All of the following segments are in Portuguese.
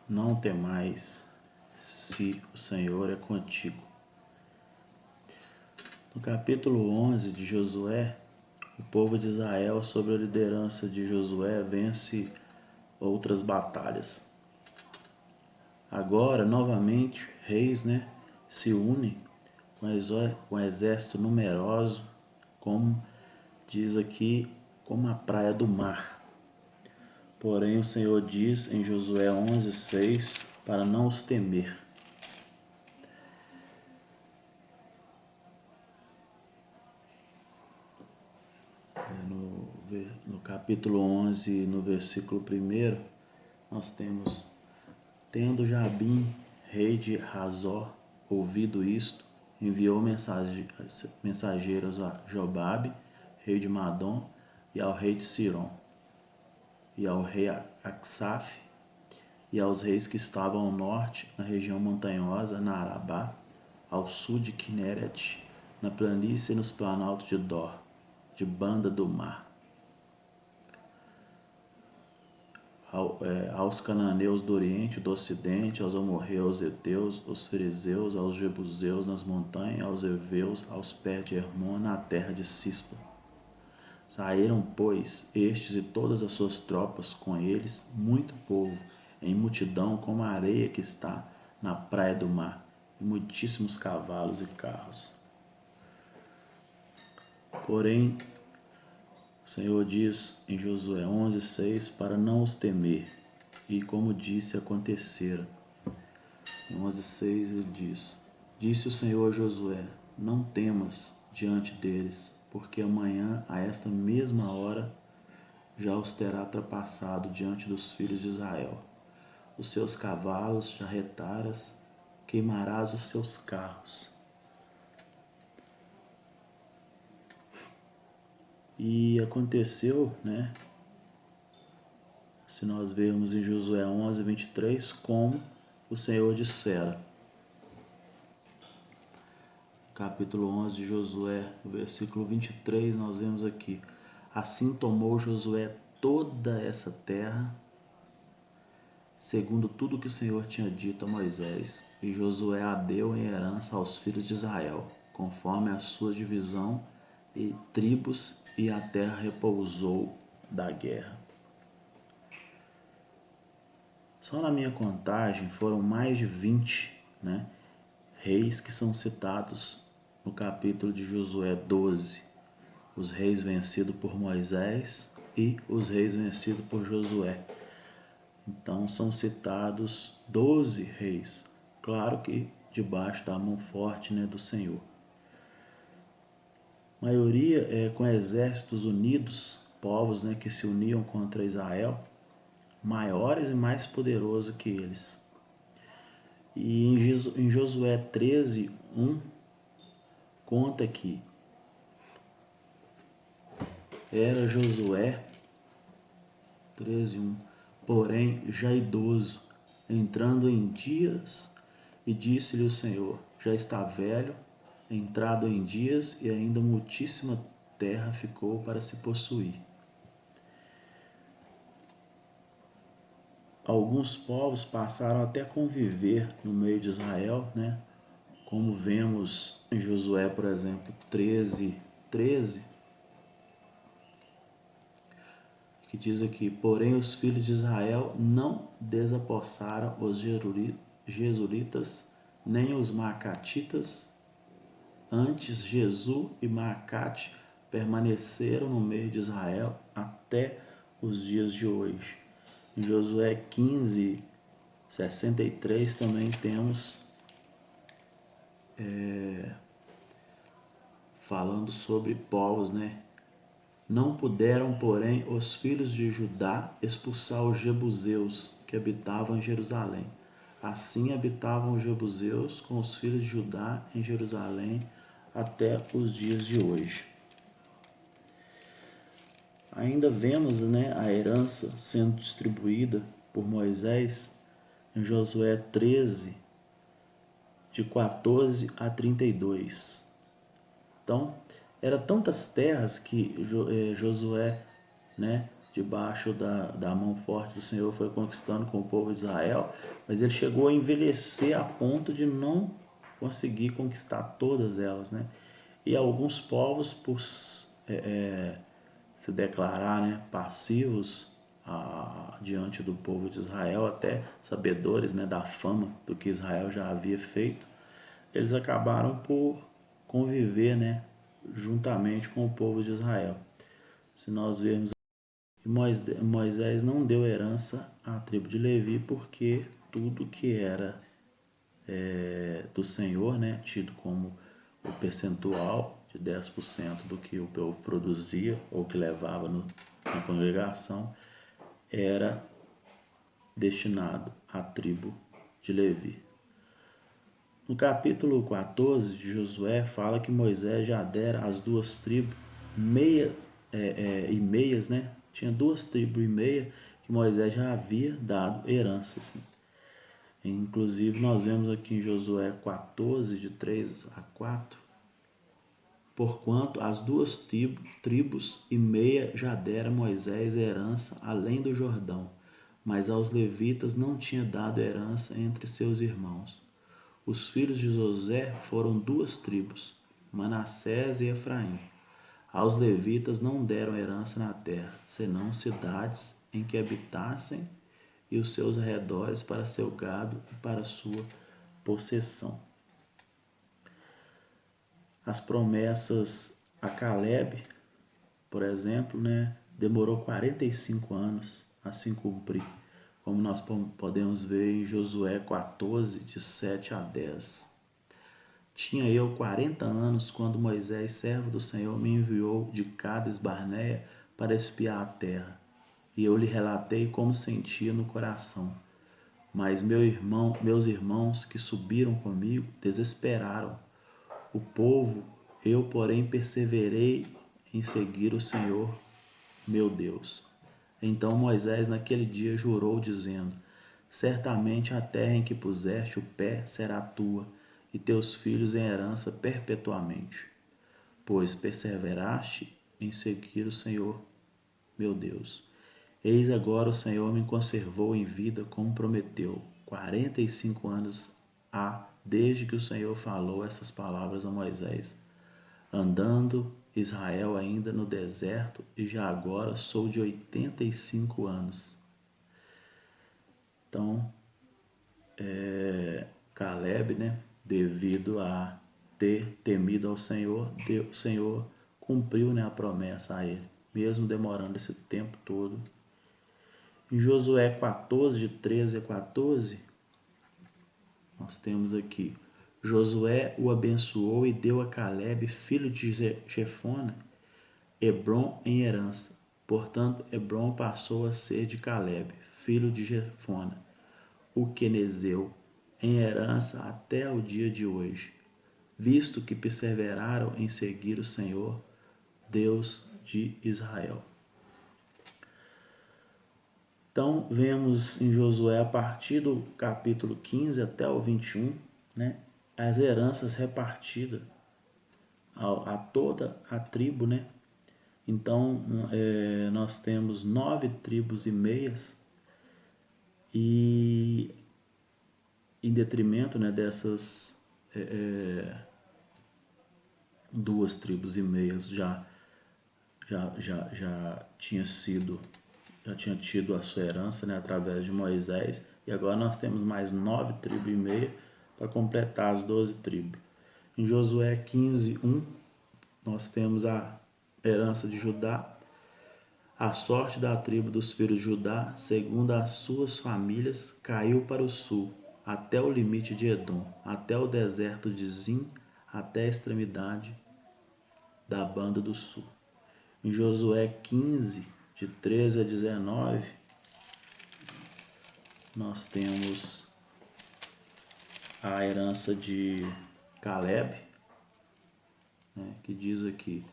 não temais, se o Senhor é contigo. No capítulo 11 de Josué, o povo de Israel, sob a liderança de Josué, vence outras batalhas. Agora, novamente, reis, se unem com um exército numeroso, como diz aqui, como a praia do mar. Porém, o Senhor diz em Josué 11:6, para não os temer. No capítulo 11, no versículo 1, nós temos: tendo Jabim, rei de Hazor, ouvido isto, enviou mensageiros a Jobabe, rei de Madom, e ao rei de Siron, e ao rei Aksaf, e aos reis que estavam ao norte, na região montanhosa, na Arabá, ao sul de Kineret, na planície e nos planaltos de Dor, de banda do mar, aos cananeus do oriente e do ocidente, aos amorreus, heteus, aos fariseus, aos jebuseus nas montanhas, aos heveus, aos pés de Hermon, na terra de Cispa. Saíram, pois, estes e todas as suas tropas, com eles, muito povo, em multidão como a areia que está na praia do mar, e muitíssimos cavalos e carros. Porém, o Senhor diz em Josué 11:6, para não os temer, e como disse, acontecera. Em 11:6 ele diz: disse o Senhor a Josué, não temas diante deles, porque amanhã, a esta mesma hora, já os terá ultrapassado diante dos filhos de Israel. Os seus cavalos já retaras, queimarás os seus carros. E aconteceu, se nós vermos em Josué 11:23, como o Senhor dissera. Capítulo 11 de Josué, versículo 23, nós vemos aqui: assim tomou Josué toda essa terra, segundo tudo que o Senhor tinha dito a Moisés, e Josué a deu em herança aos filhos de Israel, conforme a sua divisão e tribos, e a terra repousou da guerra. Só na minha contagem foram mais de 20 reis que são citados no capítulo de Josué 12. Os reis vencidos por Moisés e os reis vencidos por Josué. Então são citados 12 reis, claro que debaixo da mão forte do Senhor. A maioria com exércitos unidos, povos que se uniam contra Israel, maiores e mais poderosos que eles. E em Josué 13:1 conta que era Josué 13:1, porém já idoso, entrando em dias, e disse-lhe o Senhor: já está velho, entrado em dias, e ainda muitíssima terra ficou para se possuir. Alguns povos passaram até a conviver no meio de Israel, como vemos em Josué, por exemplo, 13, que diz aqui: porém os filhos de Israel não desapossaram os Jesuritas, nem os Maacatitas, antes Jesu e Maacate permaneceram no meio de Israel até os dias de hoje. Em Josué 15:63 também temos falando sobre povos, Não puderam, porém, os filhos de Judá expulsar os jebuseus que habitavam em Jerusalém. Assim habitavam os jebuseus com os filhos de Judá em Jerusalém até os dias de hoje. Ainda vemos a herança sendo distribuída por Moisés em Josué 13, de 14 a 32. Então, eram tantas terras que Josué debaixo da mão forte do Senhor, foi conquistando com o povo de Israel, mas ele chegou a envelhecer a ponto de não conseguir conquistar todas elas, né? E alguns povos, por se declarar, né, passivos diante do povo de Israel, até sabedores, né, da fama do que Israel já havia feito, eles acabaram por conviver, né, juntamente com o povo de Israel. Se nós vermos, Moisés não deu herança à tribo de Levi, porque tudo que era do Senhor, né, tido como o percentual de 10% do que o povo produzia ou que levava na congregação, era destinado à tribo de Levi. No capítulo 14 de Josué, fala que Moisés já dera às duas tribos meias e meias, né? Tinha duas tribos e meia que Moisés já havia dado heranças. Né? Inclusive, nós vemos aqui em Josué 14, de 3 a 4, porquanto as duas tribos e meia já dera Moisés herança além do Jordão, mas aos levitas não tinha dado herança entre seus irmãos. Os filhos de José foram duas tribos, Manassés e Efraim. Aos levitas não deram herança na terra, senão cidades em que habitassem e os seus arredores para seu gado e para sua possessão. As promessas a Caleb, por exemplo, né, demorou 45 anos a se cumprir, como nós podemos ver em Josué 14, de 7 a 10. Tinha eu 40 anos quando Moisés, servo do Senhor, me enviou de Cades Barneia para espiar a terra. E eu lhe relatei como sentia no coração. Mas meus irmãos que subiram comigo desesperaram o povo. Eu, porém, perseverei em seguir o Senhor, meu Deus. Então Moisés naquele dia jurou, dizendo: certamente a terra em que puseste o pé será tua, e teus filhos em herança perpetuamente, pois perseveraste em seguir o Senhor, meu Deus. Eis agora o Senhor me conservou em vida como prometeu. 45 anos há desde que o Senhor falou essas palavras a Moisés, andando Israel ainda no deserto, e já agora sou de 85 anos. Então, Caleb, né, devido a ter temido ao Senhor, o Senhor cumpriu, né, a promessa a ele, mesmo demorando esse tempo todo. Em Josué 14, de 13 a 14, nós temos aqui: Josué o abençoou e deu a Caleb, filho de Jefone, Hebrom em herança. Portanto, Hebrom passou a ser de Caleb, filho de Jefone, o quenezeu, em herança até o dia de hoje, visto que perseveraram em seguir o Senhor, Deus de Israel. Então, vemos em Josué, a partir do capítulo 15 até o 21, né, as heranças repartidas a toda a tribo, né? Então, nós temos 9 tribos e meias, e em detrimento, né, dessas duas tribos e meias já tinha tido a sua herança, né, através de Moisés, e agora nós temos mais 9 tribos e meia para completar as 12 tribos. Em Josué 15, 1, nós temos a herança de Judá, a sorte da tribo dos filhos de Judá, segundo as suas famílias, caiu para o sul, até o limite de Edom, até o deserto de Zim, até a extremidade da banda do sul. Em Josué 15, de 13 a 19, nós temos a herança de Caleb, né, que diz aqui: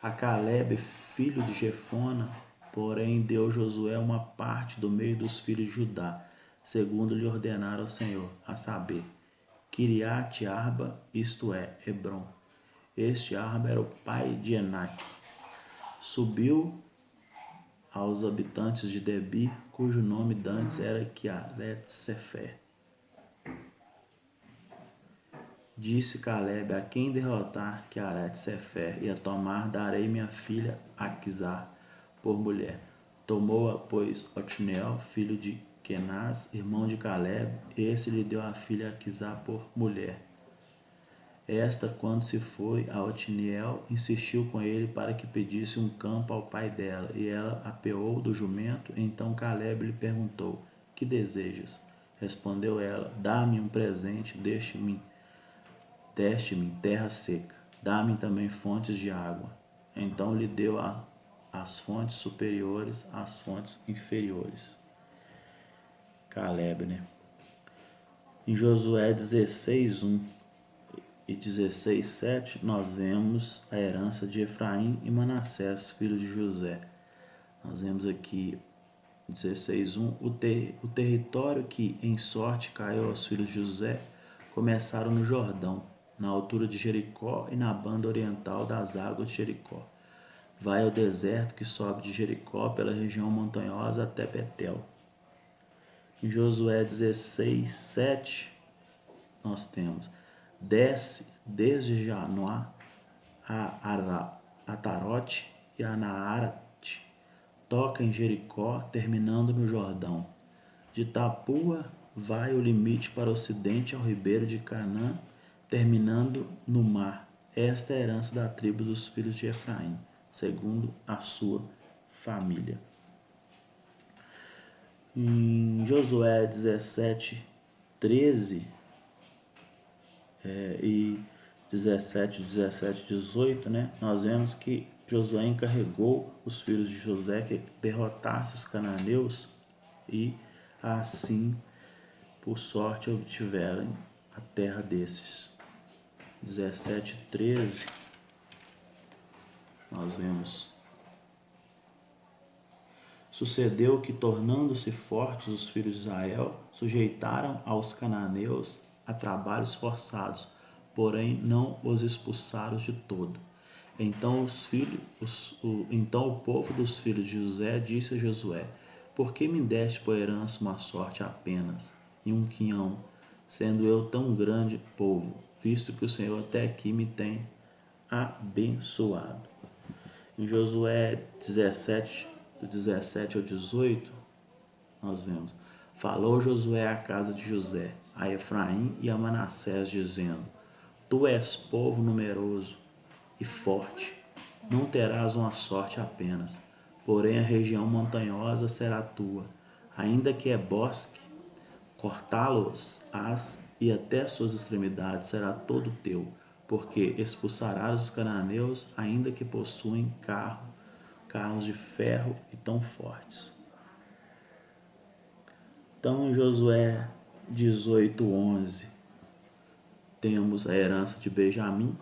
a Caleb, filho de Jefona, porém deu Josué uma parte do meio dos filhos de Judá, segundo lhe ordenara o Senhor, a saber, Kiriate Arba, isto é, Hebrom. Este Arba era o pai de Enaque. Subiu aos habitantes de Debir, cujo nome dantes era Quiaret-Sefer. Disse Caleb: a quem derrotar Quiaret-Sefer e a tomar, darei minha filha Aquisar por mulher. Tomou-a, pois, Otniel, filho de Kenaz, irmão de Caleb, esse lhe deu a filha Aquisar por mulher. Esta, quando se foi a Otniel, insistiu com ele para que pedisse um campo ao pai dela, e ela apeou do jumento. Então Caleb lhe perguntou: que desejas? Respondeu ela: dá-me um presente, deste-me terra seca, dá-me também fontes de água. Então lhe deu as fontes superiores às fontes inferiores. Caleb, né? Em Josué 16:1 e 16:7, nós vemos a herança de Efraim e Manassés, filhos de José. Nós vemos aqui 16:1, o território que em sorte caiu aos filhos de José começaram no Jordão, na altura de Jericó e na banda oriental das águas de Jericó. Vai ao deserto que sobe de Jericó pela região montanhosa até Betel. Em Josué 16:7, nós temos: desce desde Janoá a Atarote e a Naarate, toca em Jericó, terminando no Jordão. De Tapua vai o limite para o ocidente ao ribeiro de Canaã, terminando no mar. Esta é a herança da tribo dos filhos de Efraim, segundo a sua família. Em Josué 17:13 e 17:18, né, nós vemos que Josué encarregou os filhos de José que derrotassem os cananeus e assim, por sorte, obtiveram a terra desses. 17:13, nós vemos: sucedeu que, tornando-se fortes os filhos de Israel, sujeitaram aos cananeus a trabalhos forçados, porém não os expulsaram de todo. Então o povo dos filhos de José disse a Josué: por que me deste por herança uma sorte apenas, e um quinhão, sendo eu tão grande povo, visto que o Senhor até aqui me tem abençoado? Em Josué 17, do 17 ao 18, nós vemos: falou Josué à casa de José, a Efraim e a Manassés, dizendo: tu és povo numeroso e forte, não terás uma sorte apenas, porém a região montanhosa será tua, ainda que é bosque, cortá-los-ás e até suas extremidades será todo teu, porque expulsarás os cananeus, ainda que possuem carros de ferro e tão fortes. Então, em Josué 18:11, temos a herança de Benjamim.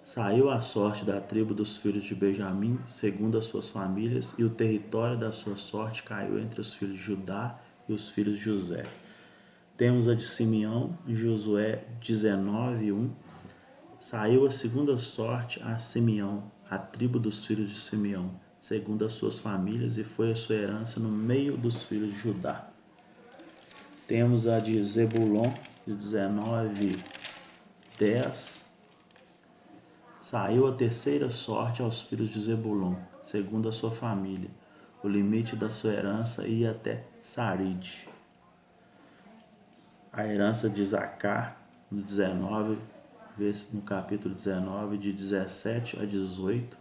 Saiu a sorte da tribo dos filhos de Benjamim, segundo as suas famílias, e o território da sua sorte caiu entre os filhos de Judá e os filhos de José. Temos a de Simeão, em Josué 19:1. Saiu a segunda sorte a Simeão, a tribo dos filhos de Simeão, segundo as suas famílias, e foi a sua herança no meio dos filhos de Judá. Temos a de Zebulon, de 19:10. Saiu a terceira sorte aos filhos de Zebulon, segundo a sua família. O limite da sua herança ia até Saride. A herança de Isacar, no capítulo 19, de 17 a 18,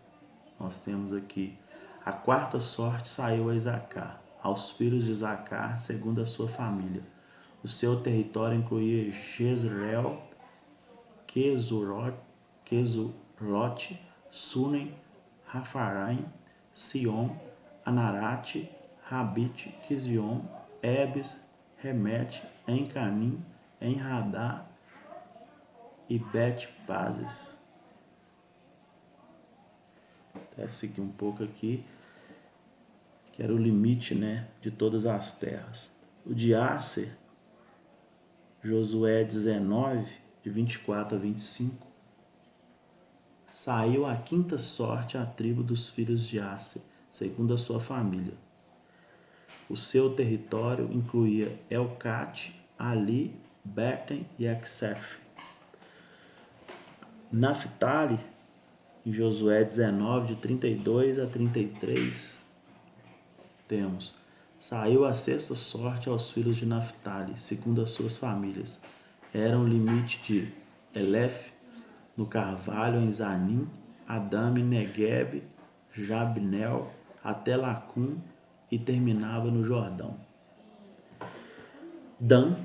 nós temos aqui: a quarta sorte saiu a Isacar, aos filhos de Isacar, segundo a sua família. O seu território incluía Jezreel, Quesulote, Sunem, Rafaraim, Sion, Anarate, Rabite, Quizion, Ebes, Remete, Encanim, Enradá e Bet-Pazes. Até seguir um pouco aqui, que era o limite, né, de todas as terras. O de Aser, Josué 19, de 24 a 25. Saiu a quinta sorte à tribo dos filhos de Aser, segundo a sua família. O seu território incluía Elcate, Ali, Beten e Exef. Naftali, em Josué 19, de 32 a 33, temos: saiu a sexta sorte aos filhos de Naftali, segundo as suas famílias. Era o limite de Elef, no carvalho, em Zanim, Adame, Negueb, Jabnel, até Lacum, e terminava no Jordão. Dan,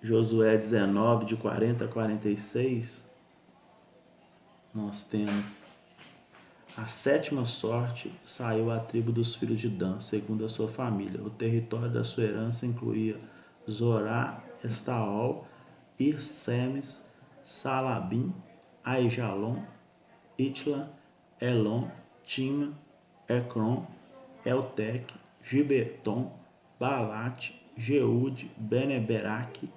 Josué 19, de 40 a 46, nós temos: a sétima sorte saiu à tribo dos filhos de Dan, segundo a sua família. O território da sua herança incluía Zorá, Estaol, Irsemes, Salabim, Aijalon, Itla, Elon, Tima, Ecrom, Eltec, Gibeton, Balate, Jeude, Beneberaque,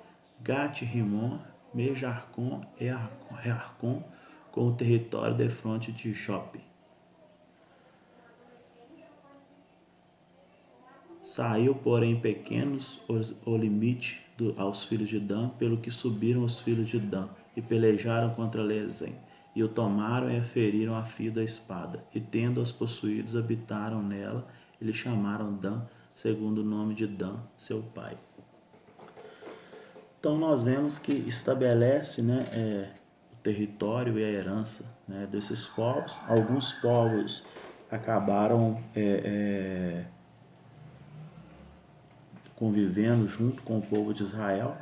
Gat-Rimon, Mejarcon e Arcon, com o território defronte de Jope. Saiu, porém, pequenos o limite aos filhos de Dan, pelo que subiram os filhos de Dan e pelejaram contra Lezem, e o tomaram e a feriram a fio da espada, e tendo-os possuídos, habitaram nela, e lhe chamaram Dan, segundo o nome de Dan, seu pai. Então nós vemos que estabelece, o território e a herança, desses povos. Alguns povos acabaram convivendo junto com o povo de Israel,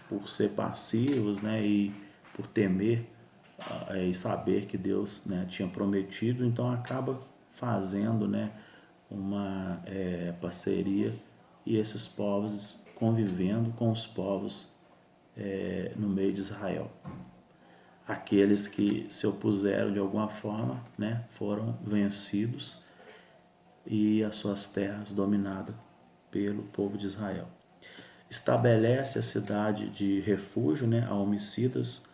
por ser passivos, e por temer e saber que Deus, tinha prometido, então acaba fazendo, uma parceria, e esses povos convivendo com os povos no meio de Israel. Aqueles que se opuseram de alguma forma, foram vencidos e as suas terras dominadas pelo povo de Israel. Estabelece a cidade de refúgio, a homicidas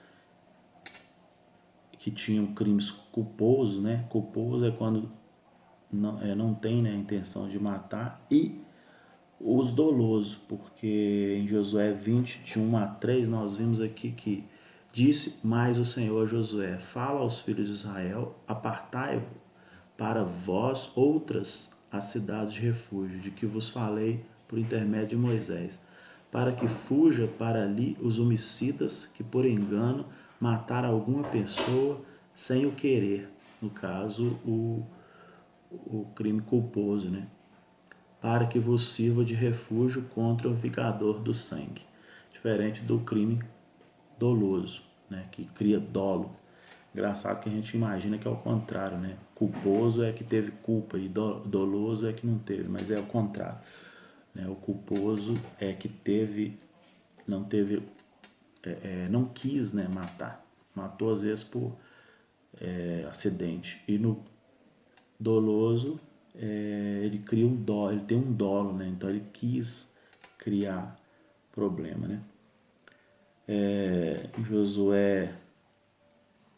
que tinham crimes culposos, Culposo é quando não tem, a intenção de matar, e os dolosos, porque em Josué 20, de 1 a 3, nós vimos aqui que disse mais o Senhor a Josué: fala aos filhos de Israel, apartai para vós outras as cidades de refúgio, de que vos falei por intermédio de Moisés, para que fuja para ali os homicidas que por engano mataram alguma pessoa sem o querer, no caso o crime culposo, para que vos sirva de refúgio contra o vingador do sangue, diferente do crime doloso, que cria dolo. Engraçado que a gente imagina que é o contrário, Culposo é que teve culpa e doloso é que não teve, mas é o contrário, O culposo é que não quis, matar, matou às vezes por acidente. E no doloso, ele cria um dolo, ele tem um dolo, então ele quis criar problema, Em Josué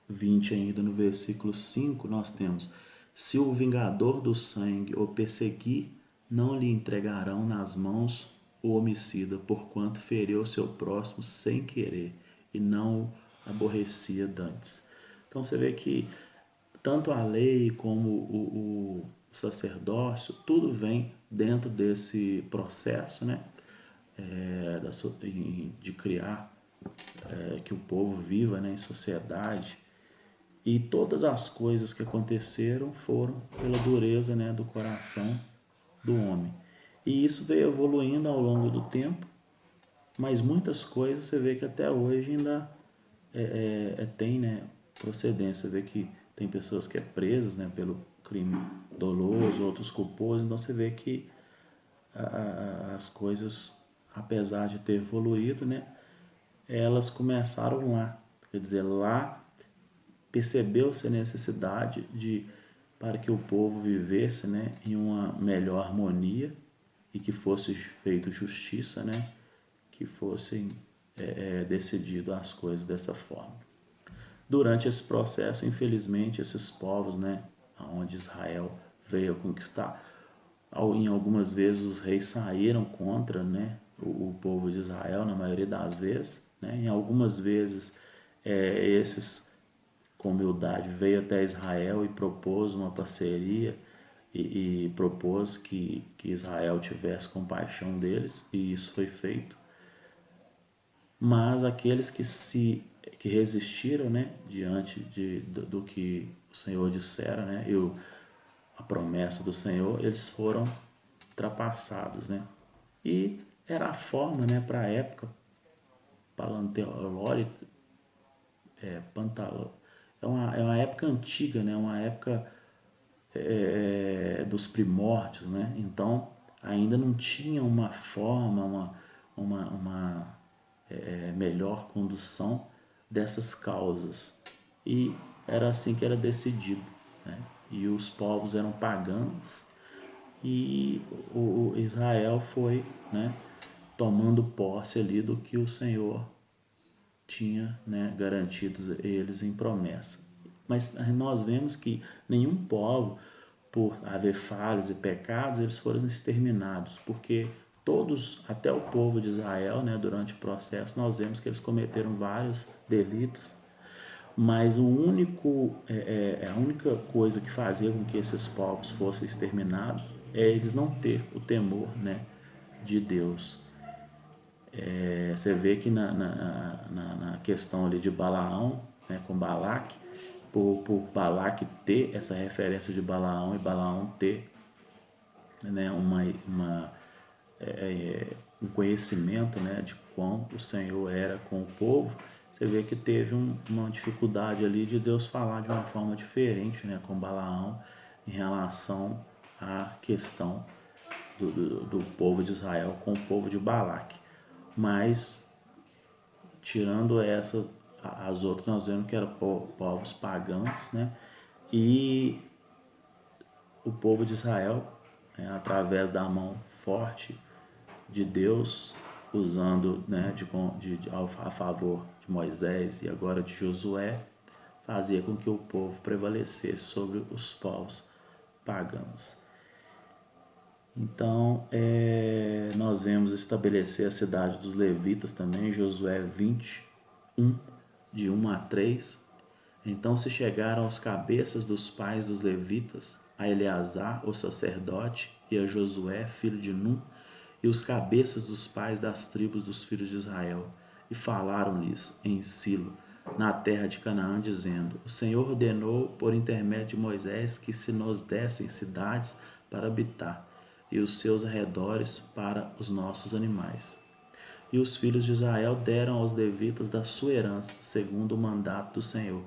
20, ainda no versículo 5, nós temos: se o vingador do sangue o perseguir, não lhe entregarão nas mãos o homicida, porquanto feriu seu próximo sem querer e não o aborrecia dantes. Então você vê que tanto a lei como o sacerdócio, tudo vem dentro desse processo, de criar que o povo viva, em sociedade. E todas as coisas que aconteceram foram pela dureza, do coração do homem. E isso veio evoluindo ao longo do tempo, mas muitas coisas você vê que até hoje ainda tem, procedência. Você vê que tem pessoas que presas, pelo crime doloso, outros culposos. Então você vê que as coisas, apesar de ter evoluído, elas começaram lá. Quer dizer, lá percebeu-se a necessidade para que o povo vivesse, em uma melhor harmonia e que fosse feito justiça, que fossem decidido as coisas dessa forma. Durante esse processo, infelizmente, esses povos, onde Israel veio a conquistar, Em algumas vezes os reis saíram contra, né, o povo de Israel, na maioria das vezes, né, em algumas vezes esses com humildade veio até Israel e propôs uma parceria e propôs que Israel tivesse compaixão deles, e isso foi feito. Mas aqueles que resistiram, né, diante do que o Senhor dissera, né, a promessa do Senhor, eles foram ultrapassados, né? E era a forma, né, para a época paleontológica, pantalo, é uma época antiga, né? Uma época dos primórdios, né? Então ainda não tinha uma forma, uma melhor condução dessas causas, e era assim que era decidido, né? E os povos eram pagãos, e o Israel foi, né, tomando posse ali do que o Senhor tinha, né, garantido a eles em promessa. Mas nós vemos que nenhum povo, por haver falhas e pecados, eles foram exterminados, porque todos, até o povo de Israel, né, durante o processo, nós vemos que eles cometeram vários delitos, mas a única coisa que fazia com que esses povos fossem exterminados é eles não ter o temor, né, de Deus. Você vê que na questão ali de Balaão, né, com Balaque, por Balaque ter essa referência de Balaão e Balaão ter, né, um conhecimento, né, de quão o Senhor era com o povo, você vê que teve uma dificuldade ali de Deus falar de uma forma diferente, né, com Balaão em relação à questão do povo de Israel com o povo de Balaque. Mas, tirando as outras nós vemos que eram povos pagãos, né, e o povo de Israel, né, através da mão forte de Deus, usando, né, a favor de Moisés e agora de Josué, fazia com que o povo prevalecesse sobre os povos pagãos. Então, nós vemos estabelecer a cidade dos levitas também, Josué 21, de 1 a 3. Então se chegaram os cabeças dos pais dos levitas, a Eleazar, o sacerdote, e a Josué, filho de Num, e os cabeças dos pais das tribos dos filhos de Israel, e falaram-lhes em Silo, na terra de Canaã, dizendo: O Senhor ordenou por intermédio de Moisés que se nos dessem cidades para habitar, e os seus arredores para os nossos animais. E os filhos de Israel deram aos levitas da sua herança, segundo o mandato do Senhor,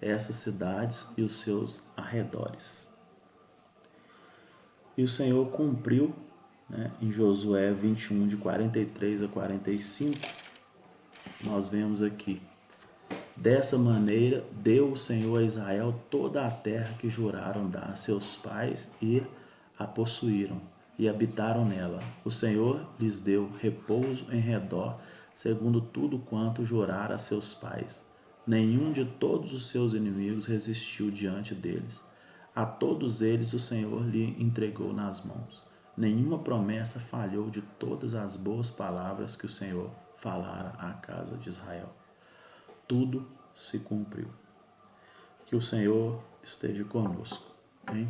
essas cidades e os seus arredores. E o Senhor cumpriu, né, em Josué 21, de 43 a 45, nós vemos aqui: Dessa maneira deu o Senhor a Israel toda a terra que juraram dar a seus pais, e a possuíram, e habitaram nela. O Senhor lhes deu repouso em redor, segundo tudo quanto jurara a seus pais. Nenhum de todos os seus inimigos resistiu diante deles. A todos eles o Senhor lhe entregou nas mãos. Nenhuma promessa falhou de todas as boas palavras que o Senhor falara à casa de Israel. Tudo se cumpriu. Que o Senhor esteja conosco. Hein?